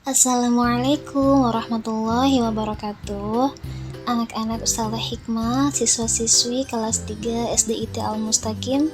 Assalamualaikum warahmatullahi wabarakatuh. Anak-anak Ustazah Hikmah, siswa-siswi kelas 3 SDIT Al-Mustaqim.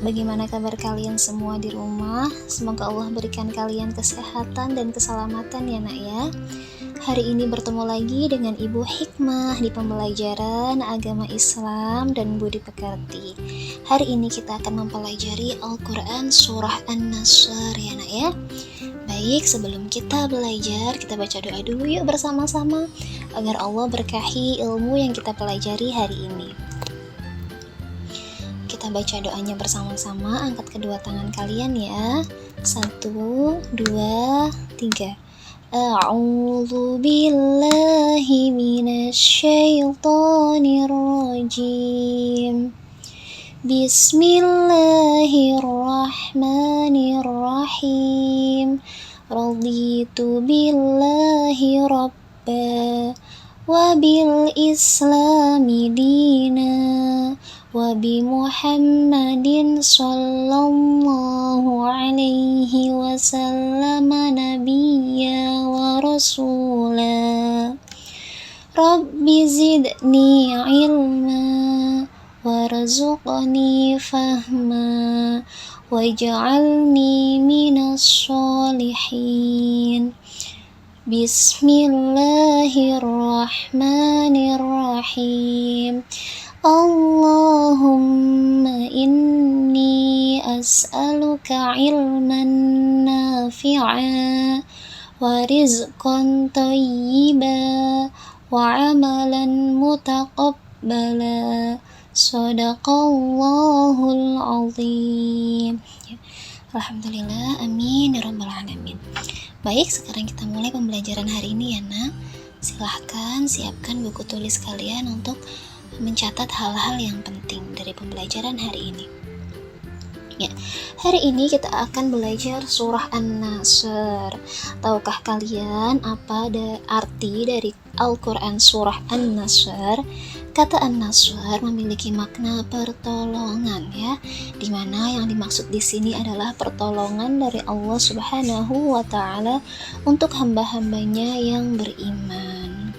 Bagaimana kabar kalian semua di rumah? Semoga Allah berikan kalian kesehatan dan keselamatan ya nak ya. Hari ini bertemu lagi dengan Ibu Hikmah di pembelajaran agama Islam dan budi pekerti. Hari ini kita akan mempelajari Al-Quran Surah An-Nasr ya nak ya. Baik, sebelum kita belajar, kita baca doa dulu yuk bersama-sama agar Allah berkahi ilmu yang kita pelajari hari ini. Kita baca doanya bersama-sama, angkat kedua tangan kalian ya. 1, 2, 3. A'udzu billahi minasyaitonir rajim. Bismillahirrahmanirrahim. Raditu billahi rabba wa bil islami dina wa bi Muhammadin sallallahu alaihi wasallam nabiyya wa rasula. Rabbi zidni ilma warzuqni fahma waj'alni minas sholihin. Bismillahirrahmanirrahim. Allahumma inni as'aluka ilman nafi'a wa rizqan thayyiba wa amalan mutaqabbala. Shadaqallahul azim. Alhamdulillah, amin ya rabbal alamin. Baik, sekarang kita mulai pembelajaran hari ini ya nak. Silahkan siapkan buku tulis kalian untuk mencatat hal-hal yang penting dari pembelajaran hari ini. Ya, hari ini kita akan belajar surah An-Nasr. Tahukah kalian apa arti dari Al-Quran surah An-Nasr? Kata An-Nasr memiliki makna pertolongan ya, dimana yang dimaksud di sini adalah pertolongan dari Allah Subhanahu wa Ta'ala untuk hamba-hambanya yang beriman.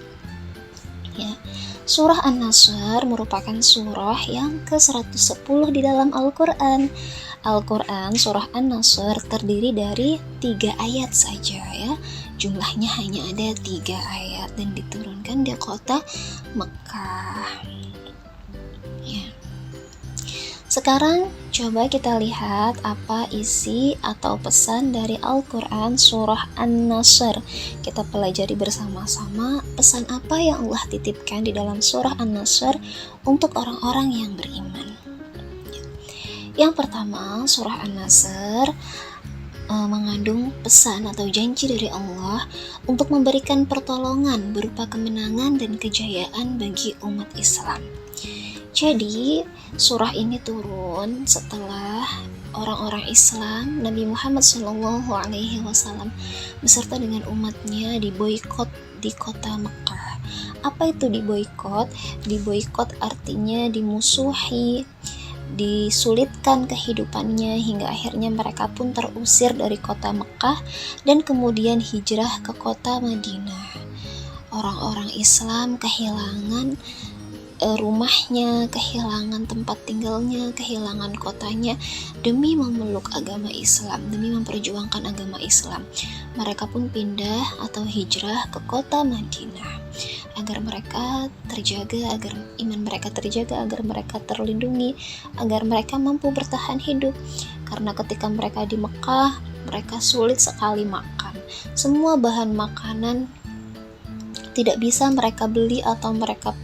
Ya, surah An-Nasr merupakan surah yang ke-110 di dalam Al-Quran. Al-Quran surah An-Nasr terdiri dari 3 ayat saja ya. Jumlahnya hanya ada 3 ayat dan diturunkan di kota Mekah. Ya. Sekarang coba kita lihat apa isi atau pesan dari Al-Quran surah An-Nasr. Kita pelajari bersama-sama pesan apa yang Allah titipkan di dalam surah An-Nasr untuk orang-orang yang beriman. Yang pertama, surah An-Nasr mengandung pesan atau janji dari Allah untuk memberikan pertolongan berupa kemenangan dan kejayaan bagi umat Islam. Jadi, surah ini turun setelah orang-orang Islam, Nabi Muhammad SAW beserta dengan umatnya diboikot di kota Mekah. Apa itu diboikot? Diboikot artinya dimusuhi, disulitkan kehidupannya hingga akhirnya mereka pun terusir dari kota Mekah dan kemudian hijrah ke kota Madinah. Orang-orang Islam kehilangan rumahnya, kehilangan tempat tinggalnya, kehilangan kotanya demi memeluk agama Islam, demi memperjuangkan agama Islam. Mereka pun pindah atau hijrah ke kota Madinah agar mereka terjaga, agar iman mereka terjaga, agar mereka terlindungi, agar mereka mampu bertahan hidup. Karena ketika mereka di Mekah, mereka sulit sekali makan. Semua bahan makanan tidak bisa mereka beli atau mereka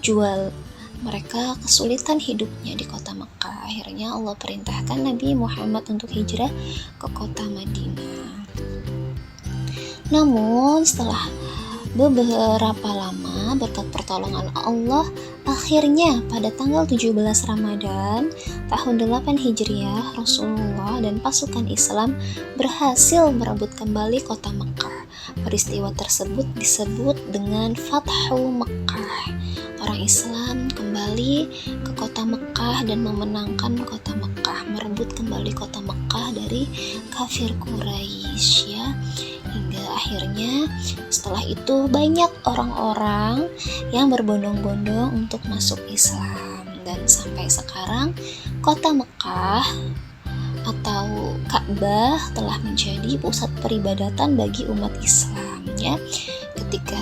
jual. Mereka kesulitan hidupnya di kota Mekah. Akhirnya Allah perintahkan Nabi Muhammad untuk hijrah ke kota Madinah. Namun setelah beberapa lama berkat pertolongan Allah, akhirnya pada tanggal 17 Ramadan tahun 8 Hijriah, Rasulullah dan pasukan Islam berhasil merebut kembali kota Mekah. Peristiwa tersebut disebut dengan Fathu Mekah. Orang Islam kembali ke kota Mekah dan memenangkan kota Mekah, merebut kembali kota Mekah dari kafir Quraisy ya, hingga akhirnya setelah itu banyak orang-orang yang berbondong-bondong untuk masuk Islam. Dan sampai sekarang kota Mekah atau Ka'bah telah menjadi pusat peribadatan bagi umat Islam, ya. Ketika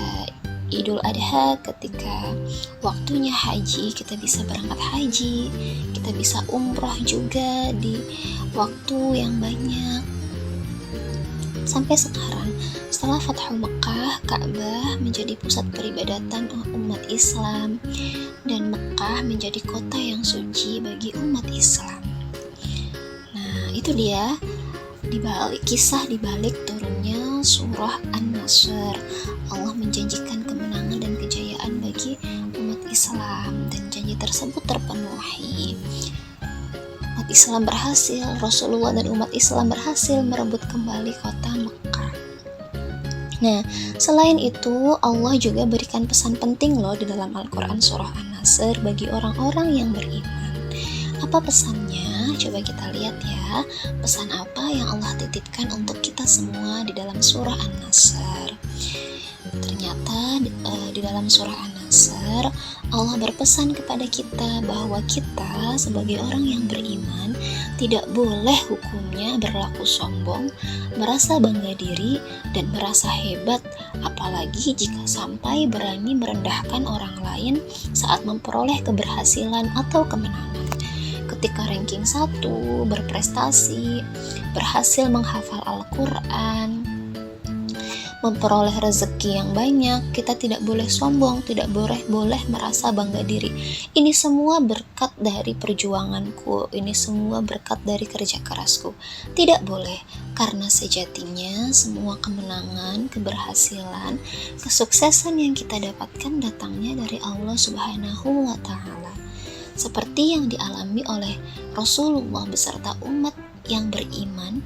Idul Adha, ketika waktunya haji, kita bisa berangkat haji, kita bisa umroh juga di waktu yang banyak. Sampai sekarang, setelah Fathu Mekah, Ka'bah menjadi pusat peribadatan umat Islam, dan Mekah menjadi kota yang suci bagi umat Islam. Nah, itu dia kisah dibalik turunnya surah An-Nasr. Allah menjanjikan kemenangan dan kejayaan bagi umat Islam, dan janji tersebut terpenuhi. Umat Islam berhasil, Rasulullah dan umat Islam berhasil merebut kembali kota Mekah. Nah, selain itu Allah juga berikan pesan penting loh di dalam Al-Quran surah An-Nasr bagi orang-orang yang beriman. Apa pesannya? Coba kita lihat ya, pesan apa yang Allah titipkan untuk kita semua di dalam surah An-Nasr. Ternyata di dalam surah An-Nasr Allah berpesan kepada kita bahwa kita sebagai orang yang beriman tidak boleh hukumnya berlaku sombong, merasa bangga diri, dan merasa hebat, apalagi jika sampai berani merendahkan orang lain saat memperoleh keberhasilan atau kemenangan. Ketika ranking 1, berprestasi, berhasil menghafal Al-Quran, memperoleh rezeki yang banyak, kita tidak boleh sombong, tidak boleh merasa bangga diri. Ini semua berkat dari perjuanganku, ini semua berkat dari kerja kerasku. Tidak boleh, karena sejatinya semua kemenangan, keberhasilan, kesuksesan yang kita dapatkan datangnya dari Allah Subhanahu wa Ta'ala. Seperti yang dialami oleh Rasulullah beserta umat yang beriman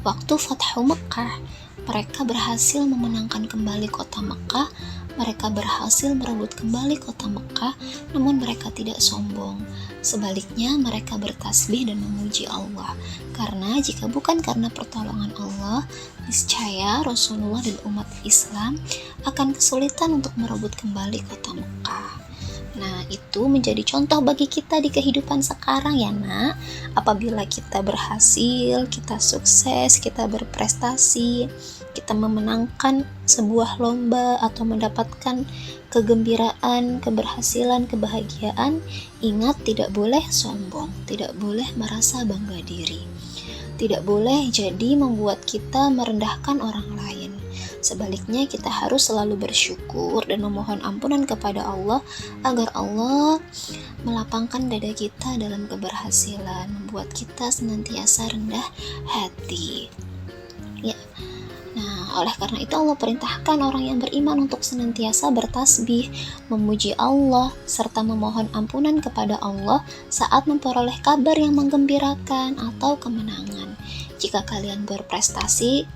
waktu Fathu Mekah. Mereka berhasil memenangkan kembali kota Mekah, mereka berhasil merebut kembali kota Mekah, namun mereka tidak sombong. Sebaliknya, mereka bertasbih dan memuji Allah. Karena jika bukan karena pertolongan Allah, niscaya Rasulullah dan umat Islam akan kesulitan untuk merebut kembali kota Mekah. Nah, itu menjadi contoh bagi kita di kehidupan sekarang ya nak. Apabila kita berhasil, kita sukses, kita berprestasi, kita memenangkan sebuah lomba atau mendapatkan kegembiraan, keberhasilan, kebahagiaan, ingat tidak boleh sombong, tidak boleh merasa bangga diri. Tidak boleh jadi membuat kita merendahkan orang lain. Sebaliknya kita harus selalu bersyukur dan memohon ampunan kepada Allah agar Allah melapangkan dada kita dalam keberhasilan, membuat kita senantiasa rendah hati. Ya. Nah, oleh karena itu Allah perintahkan orang yang beriman untuk senantiasa bertasbih, memuji Allah, serta memohon ampunan kepada Allah saat memperoleh kabar yang menggembirakan atau kemenangan. Jika kalian berprestasi,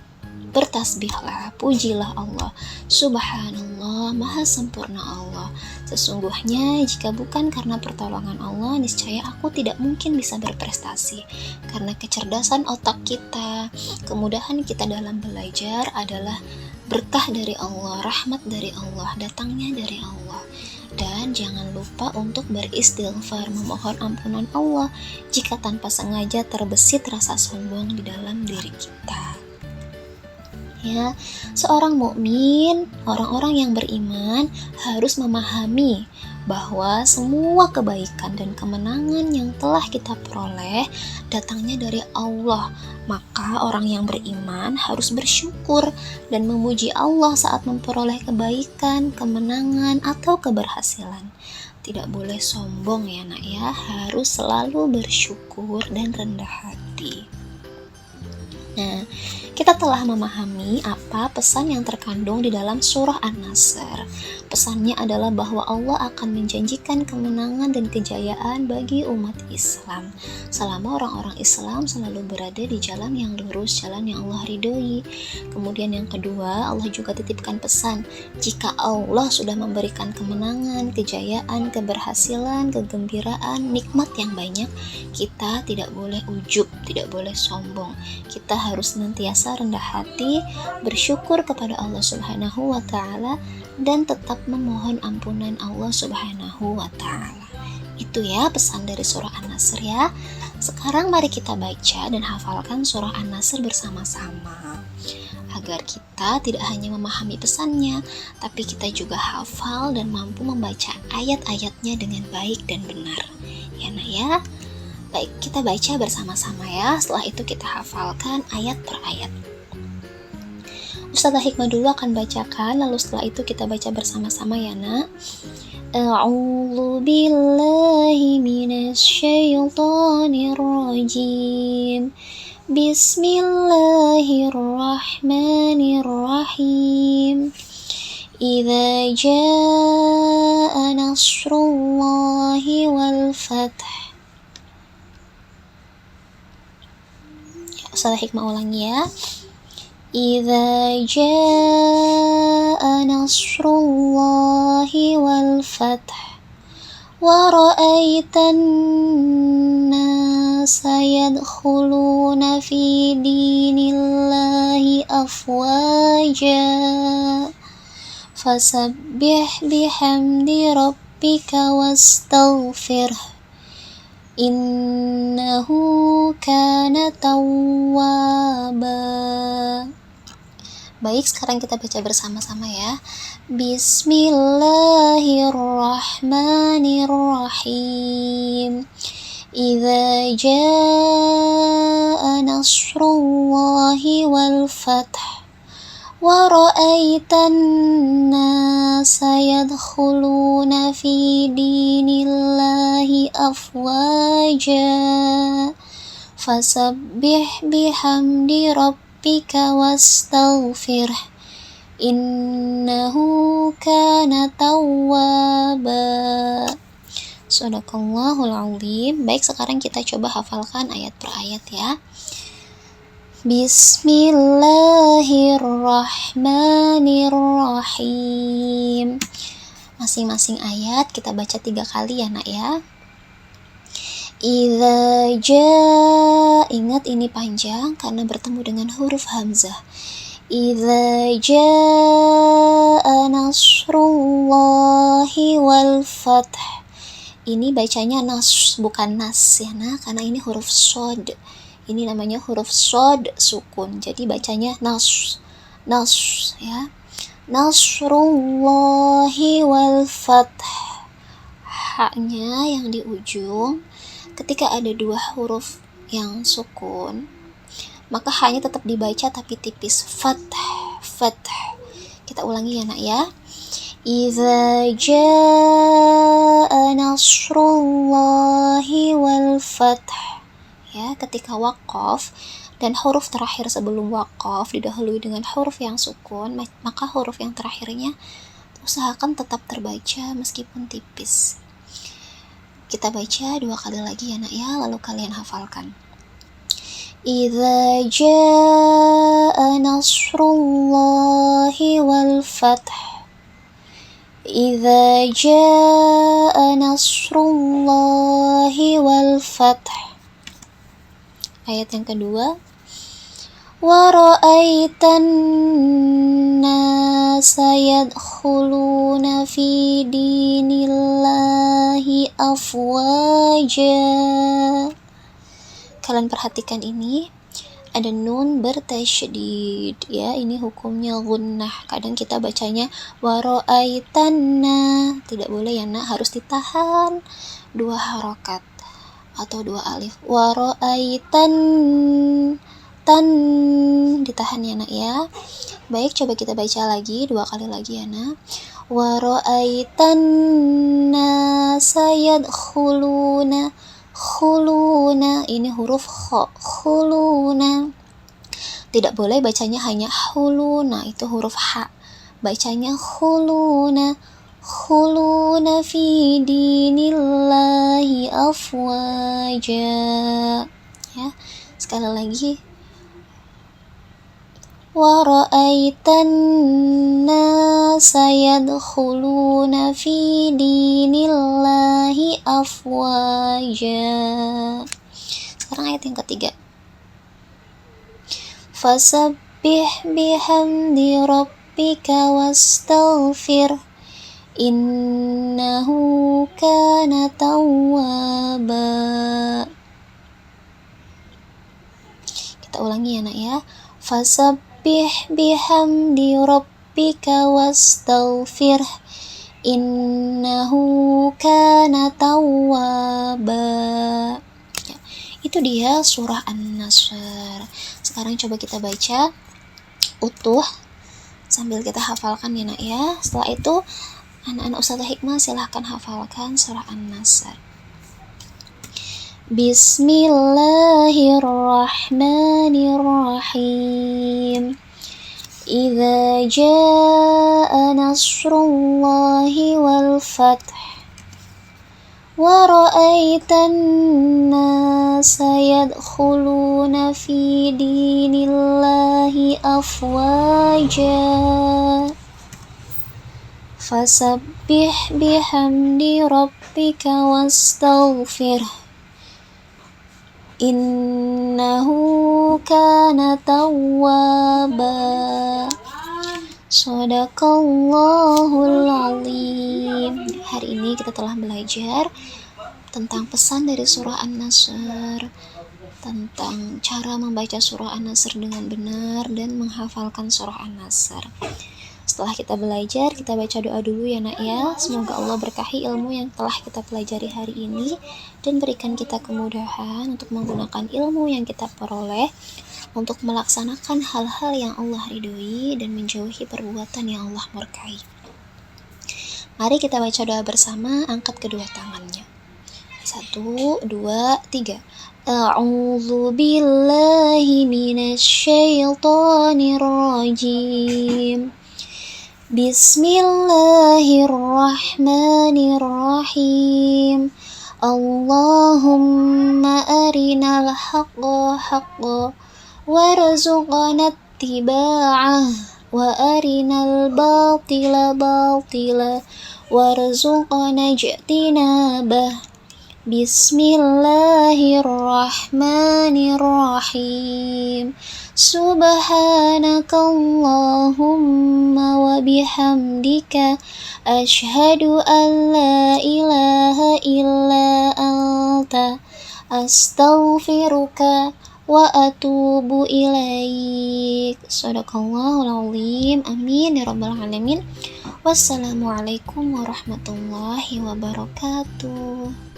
bertasbihlah, pujilah Allah. Subhanallah, maha sempurna Allah. Sesungguhnya jika bukan karena pertolongan Allah, niscaya aku tidak mungkin bisa berprestasi. Karena kecerdasan otak kita, kemudahan kita dalam belajar adalah berkah dari Allah, rahmat dari Allah, datangnya dari Allah. Dan jangan lupa untuk beristighfar, memohon ampunan Allah jika tanpa sengaja terbesit rasa sombong di dalam diri kita. Ya, seorang mukmin, orang-orang yang beriman harus memahami bahwa semua kebaikan dan kemenangan yang telah kita peroleh datangnya dari Allah. Maka orang yang beriman harus bersyukur dan memuji Allah saat memperoleh kebaikan, kemenangan, atau keberhasilan. Tidak boleh sombong ya nak ya, harus selalu bersyukur dan rendah hati. Nah, kita telah memahami apa pesan yang terkandung di dalam surah An-Nasr. Pesannya adalah bahwa Allah akan menjanjikan kemenangan dan kejayaan bagi umat Islam selama orang-orang Islam selalu berada di jalan yang lurus, jalan yang Allah ridhoi. Kemudian yang kedua, Allah juga titipkan pesan, jika Allah sudah memberikan kemenangan, kejayaan, keberhasilan, kegembiraan, nikmat yang banyak, kita tidak boleh ujub, tidak boleh sombong. Kita harus senantiasa rendah hati, bersyukur kepada Allah Subhanahu wa Ta'ala, dan tetap memohon ampunan Allah Subhanahu wa Ta'ala. Itu ya pesan dari surah An-Nasr ya. Sekarang mari kita baca dan hafalkan surah An-Nasr bersama-sama, agar kita tidak hanya memahami pesannya, tapi kita juga hafal dan mampu membaca ayat-ayatnya dengan baik dan benar. Ya nak ya. Baik, kita baca bersama-sama ya. Setelah itu kita hafalkan ayat per ayat. Ustazah Hikmah dulu akan bacakan, lalu setelah itu kita baca bersama-sama ya nak. A'udzu billahi minasy syaithanir rajim. Bismillahirrahmanirrahim. Idza jaa nasrullahi wal fath. Ustazah Hikmah ulangi ya. Idza jaa nasrullahi wal fath wa ra'aitan nasa yadkhuluna fi dinillahi afwaja fasabbih bihamdi rabbika wastaghfirh innahu kana tawwaba. Baik, sekarang kita baca bersama-sama ya. Bismillahirrahmanirrahim. Idza jaa nasrullahi wal fath wa ra'aitan nasa yadkhuluna fi dinillahi afwaja fasabbih bihamdi rabbika wastaghfirh innahu kana tawwaba. Shadaqallahul azim. Baik, sekarang kita coba hafalkan ayat per ayat ya. Bismillahirrahmanirrahim. Masing-masing ayat kita baca 3 kali ya nak ya. Idza jaa, ingat ini panjang karena bertemu dengan huruf hamzah. Idza jaa nasrullahi wal fath. Ini bacanya nas, bukan nas ya nah, karena ini huruf shod. Ini namanya huruf shod sukun, jadi bacanya nas ya. Nasrullahi wal fath. Haknya yang di ujung, ketika ada 2 huruf yang sukun, maka haknya tetap dibaca tapi tipis. Fath. Kita ulangi ya nak ya. Idza jaa nasrullahi wal fath. Ya, ketika waqaf dan huruf terakhir sebelum waqaf didahului dengan huruf yang sukun, maka huruf yang terakhirnya usahakan tetap terbaca meskipun tipis. Kita baca 2 kali lagi ya nak ya, lalu kalian hafalkan. Idza jaa nasrullahi wal fath. Idza jaa nasrullahi wal fath. Ayat yang kedua, wa ra'aitan nasa yadkhuluna fi dinillahi afwaja. Kalian perhatikan ini ada nun bertasydid ya, ini hukumnya gunnah. Kadang kita bacanya wa ra'aitanna, tidak boleh ya nak, harus ditahan 2 harokat atau 2 alif. Wa ra'aitan, tan ditahan ya nak ya. Baik, coba kita baca lagi 2 kali lagi ya nak. Wa ra'aitan nasa yadkhuluna, khuluna, ini huruf kha, khuluna. Tidak boleh bacanya hanya khuluna, itu huruf ha. Bacanya khuluna, khuluna fi dinillahi afwaja. Ya, sekali lagi. Wa ra'aitan nasa yadkhuluna fi dinillahi afwaja. Sekarang ayat yang ketiga. fasabbih bihamdi rabbika wastaghfir innahu kana tawwaba. Kita ulangi ya nak ya. Fasabbih bihamdi rabbika wastaghfir innahu kana tawwaba. Ya, itu dia surah An-Nasr. Sekarang coba kita baca utuh sambil kita hafalkan ya nak ya. Setelah itu anak-anak Ustazah Hikmah silahkan hafalkan surah An-Nasr. Bismillahirrahmanirrahim. Idza jaa nasrullahi wal fath wa ra'aitan nasa yadkhuluna fi dinillahi afwaja fasabbih bihamdi rabbika wastaghfir innahu kana tawwaba. Shadaqallahul azim. Hari ini kita telah belajar tentang pesan dari surah An-Nasr, tentang cara membaca surah An-Nasr dengan benar dan menghafalkan surah An-Nasr. Setelah kita belajar, kita baca doa dulu ya nak ya. Semoga Allah berkahi ilmu yang telah kita pelajari hari ini dan berikan kita kemudahan untuk menggunakan ilmu yang kita peroleh untuk melaksanakan hal-hal yang Allah ridhoi dan menjauhi perbuatan yang Allah murkai. Mari kita baca doa bersama, angkat kedua tangannya. 1, 2, 3. A'udzu billahi minasyaitonir rajim. Bismillahirrahmanirrahim. Allahumma arinal haqqa haqqa warzuqna ittiba'ah wa arinal batila batila warzuqna ijtinabah. Bismillahirrahmanirrahim. Subhanakallahumma wa bihamdika asyhadu an la ilaha illa anta astaghfiruka wa atubu ilaik. Shadaqallahul azim. Amin ya rabbal alamin. Wassalamualaikum warahmatullahi wabarakatuh.